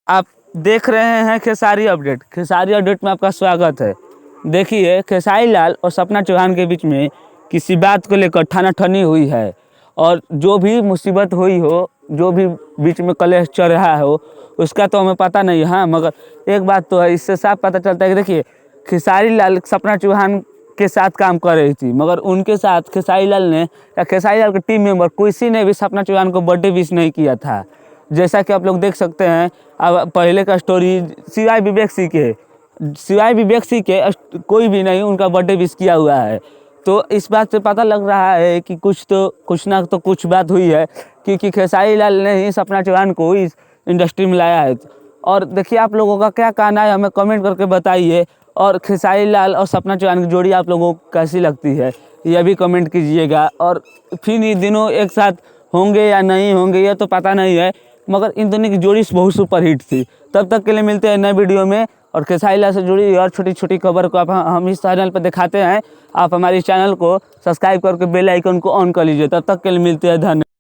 आप देख रहे हैं खेसारी अपडेट। खेसारी अपडेट में आपका स्वागत है। देखिए, खेसारी लाल और सपना चौहान के बीच में किसी बात को लेकर ठनाठनी हुई है और जो भी मुसीबत हुई हो, जो भी बीच में कलेश चल रहा हो, उसका तो हमें पता नहीं है। मगर एक बात तो है, इससे साफ पता चलता है कि देखिए, खेसारी लाल सपना चौहान के साथ काम कर रही थी, मगर उनके साथ खेसारी लाल ने या खेसारी लाल के टीम मेंबर किसी ने भी सपना चौहान को बर्थडे विश नहीं किया था। जैसा कि आप लोग देख सकते हैं। अब पहले का स्टोरी सिवाय विवेक सिंह के कोई भी नहीं उनका बर्थडे विश किया हुआ है। तो इस बात से पता लग रहा है कि कुछ ना तो कुछ बात हुई है, क्योंकि खेसारी लाल ने ही सपना चौहान को इस इंडस्ट्री में लाया है। और देखिए, आप लोगों का क्या कहना है हमें कमेंट करके बताइए। और खेसारी लाल और सपना चौहान की जोड़ी आप लोगों को कैसी लगती है, यह भी कमेंट कीजिएगा। और फिर ये दिनों एक साथ होंगे या नहीं होंगे यह तो पता नहीं है, मगर इन दोनों की जोड़ी बहुत सुपर हिट थी। तब तक के लिए मिलते हैं नए वीडियो में। और खेसारी लाल से जुड़ी और छोटी छोटी खबर को हम इस चैनल पर दिखाते हैं। आप हमारे चैनल को सब्सक्राइब करके बेल आइकन को ऑन कर लीजिए। तब तक के लिए मिलते हैं। धन्यवाद।